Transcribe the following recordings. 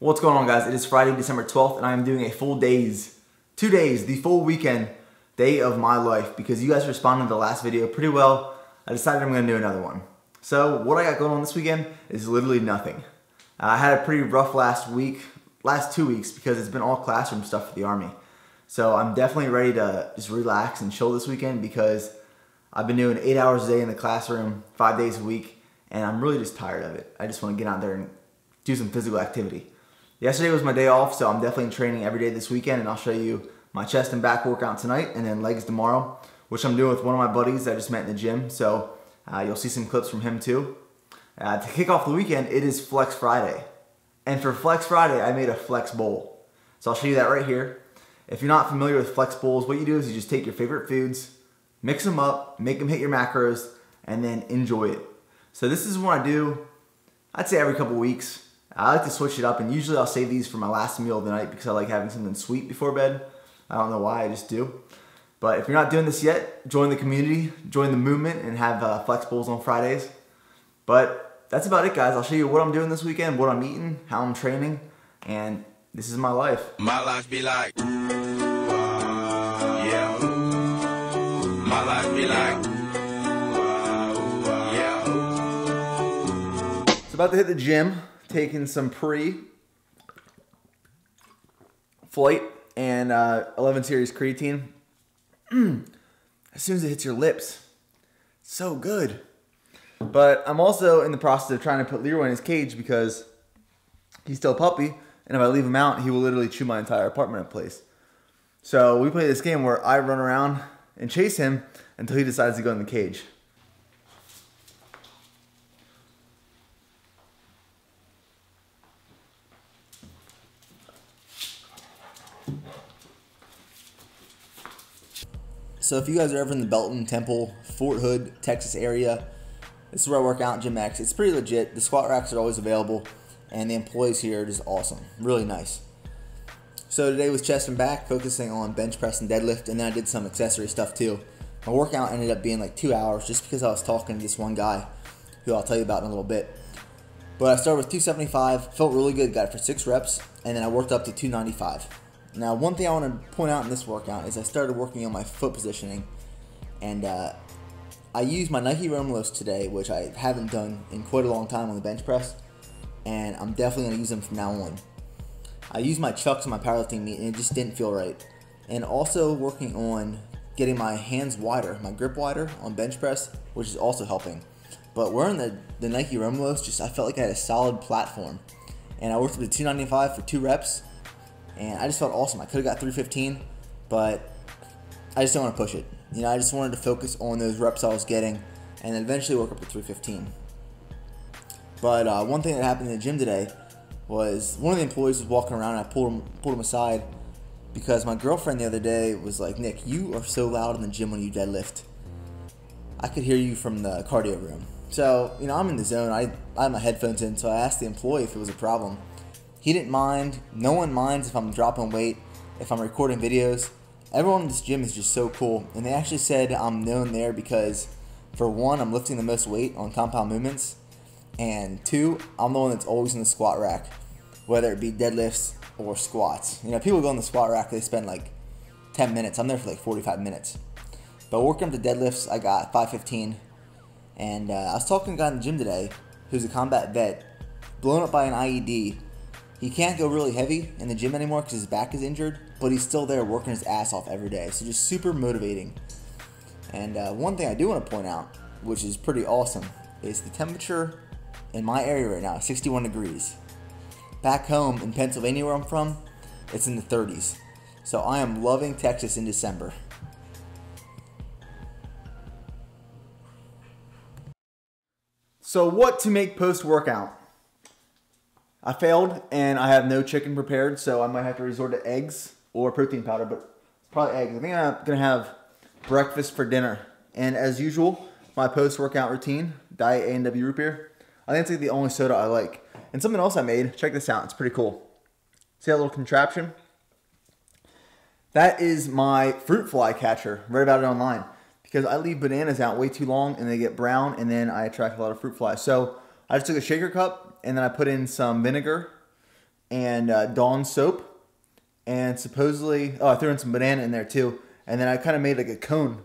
What's going on, guys? It is Friday, December 12th, and I am doing a full 2 days, the full weekend day of my life, because you guys responded to the last video pretty well. I decided I'm going to do another one. So what I got going on this weekend is literally nothing. I had a pretty rough last 2 weeks, because it's been all classroom stuff for the Army. So I'm definitely ready to just relax and chill this weekend, because I've been doing 8 hours a day in the classroom, 5 days a week, and I'm really just tired of it. I just want to get out there and do some physical activity. Yesterday was my day off, so I'm definitely training every day this weekend, and I'll show you my chest and back workout tonight and then legs tomorrow, which I'm doing with one of my buddies that I just met in the gym, so you'll see some clips from him too. To kick off the weekend, it is Flex Friday. And for Flex Friday, I made a Flex Bowl. So I'll show you that right here. If you're not familiar with Flex Bowls, what you do is you just take your favorite foods, mix them up, make them hit your macros, and then enjoy it. So this is what I do, I'd say every couple weeks. I like to switch it up, and usually I'll save these for my last meal of the night because I like having something sweet before bed. I don't know why, I just do. But if you're not doing this yet, join the community, join the movement, and have Flex Bowls on Fridays. But that's about it, guys. I'll show you what I'm doing this weekend, what I'm eating, how I'm training, and this is my life. My life be like, yeah. My life be like, yeah. So about to hit the gym, taking some pre-flight and 11 series creatine. As soon as it hits your lips, so good. But I'm also in the process of trying to put Leroy in his cage because he's still a puppy, and if I leave him out, he will literally chew my entire apartment in place. So we play this game where I run around and chase him until he decides to go in the cage. So if you guys are ever in the Belton, Temple, Fort Hood, Texas area, this is where I work out in Gym X. It's pretty legit. The squat racks are always available, and the employees here are just awesome. Really nice. So today was chest and back, focusing on bench press and deadlift, and then I did some accessory stuff too. My workout ended up being like 2 hours just because I was talking to this one guy who I'll tell you about in a little bit. But I started with 275, felt really good, got it for 6 reps, and then I worked up to 295. Now, one thing I want to point out in this workout is I started working on my foot positioning, and I used my Nike Romulus today, which I haven't done in quite a long time on the bench press, and I'm definitely going to use them from now on. I used my Chucks on my powerlifting meet, and it just didn't feel right. And also working on getting my hands wider, my grip wider on bench press, which is also helping. But wearing the Nike Romulus, I felt like I had a solid platform. And I worked up to 295 for 2 reps, and I just felt awesome. I could have got 315, but I just don't want to push it. You know, I just wanted to focus on those reps I was getting, and then eventually work up to 315. But one thing that happened in the gym today was one of the employees was walking around, and I pulled him aside because my girlfriend the other day was like, "Nick, you are so loud in the gym when you deadlift. I could hear you from the cardio room." So, you know, I'm in the zone. I have my headphones in, so I asked the employee if it was a problem. He didn't mind. No one minds if I'm dropping weight, if I'm recording videos. Everyone in this gym is just so cool. And they actually said I'm known there because, for one, I'm lifting the most weight on compound movements. And 2, I'm the one that's always in the squat rack, whether it be deadlifts or squats. You know, people go in the squat rack, they spend like 10 minutes. I'm there for like 45 minutes. But working up the deadlifts, I got 515. And I was talking to a guy in the gym today who's a combat vet, blown up by an IED. He can't go really heavy in the gym anymore because his back is injured, but he's still there working his ass off every day. So just super motivating. And one thing I do want to point out, which is pretty awesome, is the temperature in my area right now is 61 degrees. Back home in Pennsylvania where I'm from, it's in the 30s. So I am loving Texas in December. So what to make post-workout? I failed, and I have no chicken prepared, so I might have to resort to eggs or protein powder, but probably eggs. I think I'm going to have breakfast for dinner. And as usual, my post-workout routine, Diet A&W root beer. I think it's like the only soda I like. And something else I made, check this out, it's pretty cool. See that little contraption? That is my fruit fly catcher. Read about it online. Because I leave bananas out way too long, and they get brown, and then I attract a lot of fruit flies. So I just took a shaker cup, and then I put in some vinegar and Dawn soap, and supposedly, oh, I threw in some banana in there too, and then I kind of made like a cone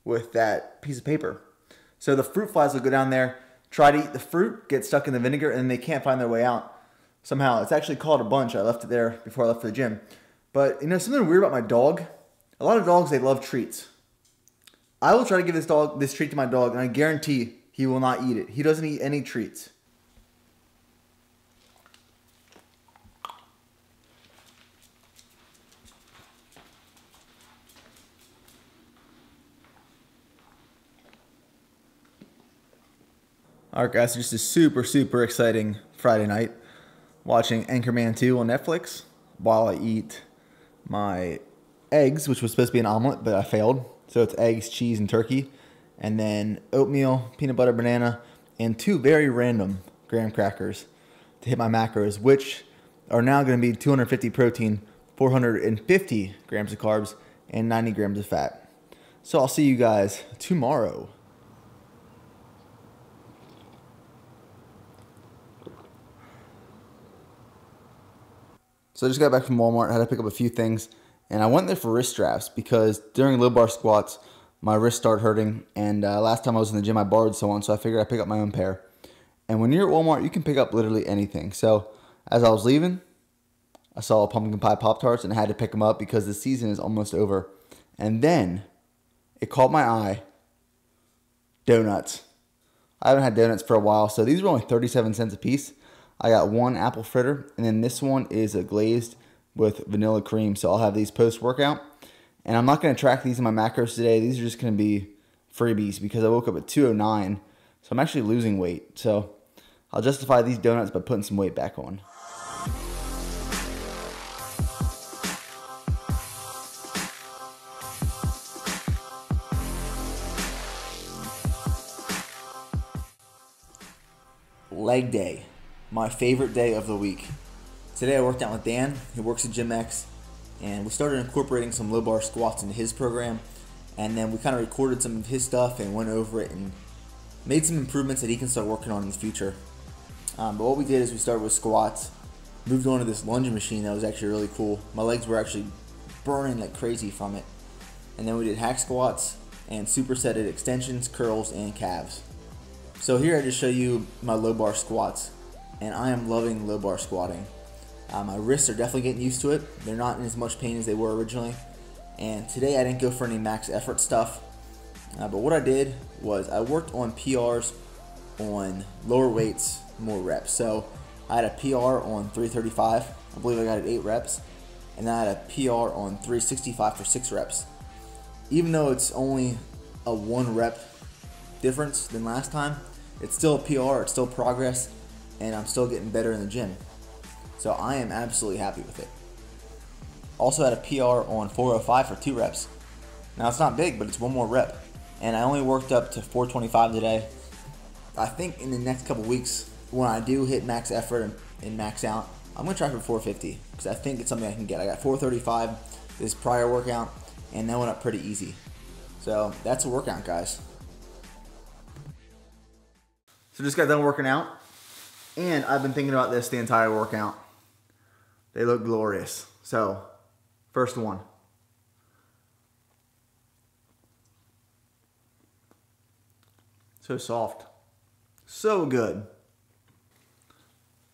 with that piece of paper. So the fruit flies will go down there, try to eat the fruit, get stuck in the vinegar, and they can't find their way out somehow. It's actually caught a bunch. I left it there before I left for the gym. But, you know, something weird about my dog, a lot of dogs, they love treats. I will try to give this treat to my dog, and I guarantee he will not eat it. He doesn't eat any treats. Alright guys, just a super exciting Friday night. Watching Anchorman 2 on Netflix while I eat my eggs, which was supposed to be an omelet, but I failed. So it's eggs, cheese, and turkey. And then oatmeal, peanut butter, banana, and 2 very random graham crackers to hit my macros, which are now going to be 250 protein, 450 grams of carbs, and 90 grams of fat. So I'll see you guys tomorrow. So I just got back from Walmart, had to pick up a few things, and I went there for wrist straps because during low bar squats, my wrist started hurting, and last time I was in the gym, I borrowed someone, so I figured I'd pick up my own pair. And when you're at Walmart, you can pick up literally anything. So as I was leaving, I saw pumpkin pie Pop-Tarts, and I had to pick them up because the season is almost over. And then it caught my eye, donuts. I haven't had donuts for a while, so these were only 37 cents a piece. I got 1 apple fritter, and then this one is a glazed with vanilla cream. So I'll have these post-workout. And I'm not going to track these in my macros today. These are just going to be freebies because I woke up at 2:09. So I'm actually losing weight. So I'll justify these donuts by putting some weight back on. Leg day. My favorite day of the week. Today I worked out with Dan, who works at GymX, and we started incorporating some low bar squats into his program, and then we kind of recorded some of his stuff and went over it and made some improvements that he can start working on in the future. But what we did is we started with squats, moved on to this lunging machine that was actually really cool. My legs were actually burning like crazy from it. And then we did hack squats and supersetted extensions, curls, and calves. So here I just show you my low bar squats, and I am loving low bar squatting. My wrists are definitely getting used to it. They're not in as much pain as they were originally. And today I didn't go for any max effort stuff. But what I did was I worked on PRs on lower weights, more reps. So I had a PR on 335. I believe I got it 8 reps. And then I had a PR on 365 for 6 reps. Even though it's only a 1 rep difference than last time, it's still a PR, it's still progress, and I'm still getting better in the gym. So I am absolutely happy with it. Also had a PR on 405 for 2 reps. Now it's not big, but it's 1 more rep. And I only worked up to 425 today. I think in the next couple weeks, when I do hit max effort and max out, I'm going to try for 450 because I think it's something I can get. I got 435 this prior workout, and that went up pretty easy. So that's a workout, guys. So just got done working out, and I've been thinking about this the entire workout. They look glorious. So, first one. So soft. So good.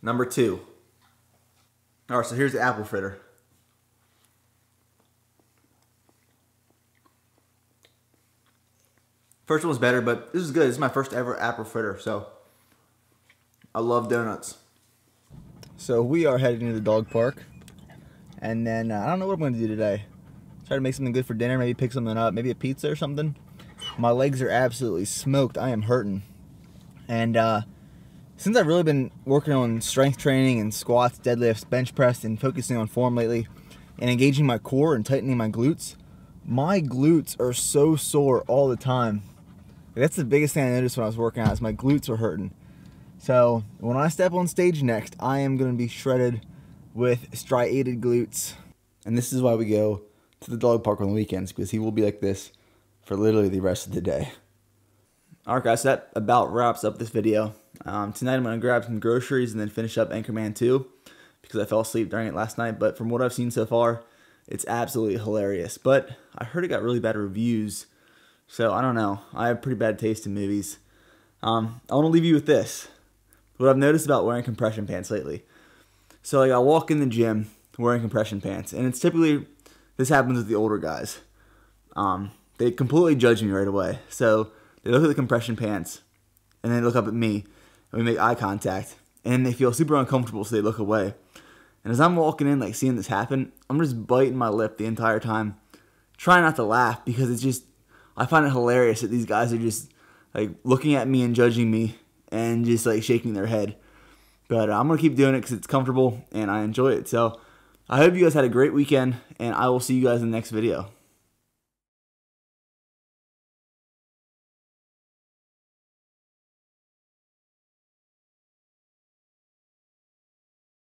Number 2. Alright, so here's the apple fritter. First one was better, but this is good. This is my first ever apple fritter, so I love donuts. So we are heading to the dog park, and then I don't know what I'm going to do today. Try to make something good for dinner, maybe pick something up, maybe a pizza or something. My legs are absolutely smoked. I am hurting. And since I've really been working on strength training and squats, deadlifts, bench press, and focusing on form lately, and engaging my core and tightening my glutes are so sore all the time. That's the biggest thing I noticed when I was working out, is my glutes are hurting. So when I step on stage next, I am going to be shredded with striated glutes. And this is why we go to the dog park on the weekends, because he will be like this for literally the rest of the day. Alright guys, so that about wraps up this video. Tonight I'm going to grab some groceries and then finish up Anchorman 2, because I fell asleep during it last night. But from what I've seen so far, it's absolutely hilarious. But I heard it got really bad reviews, so I don't know. I have pretty bad taste in movies. I want to leave you with this. What I've noticed about wearing compression pants lately. So like I walk in the gym wearing compression pants, and it's typically, this happens with the older guys. They completely judge me right away. So they look at the compression pants, and they look up at me, and we make eye contact, and they feel super uncomfortable, so they look away. And as I'm walking in, like seeing this happen, I'm just biting my lip the entire time, trying not to laugh, because it's just, I find it hilarious that these guys are just like looking at me and judging me and just like shaking their head. But I'm going to keep doing it because it's comfortable and I enjoy it. So I hope you guys had a great weekend, and I will see you guys in the next video.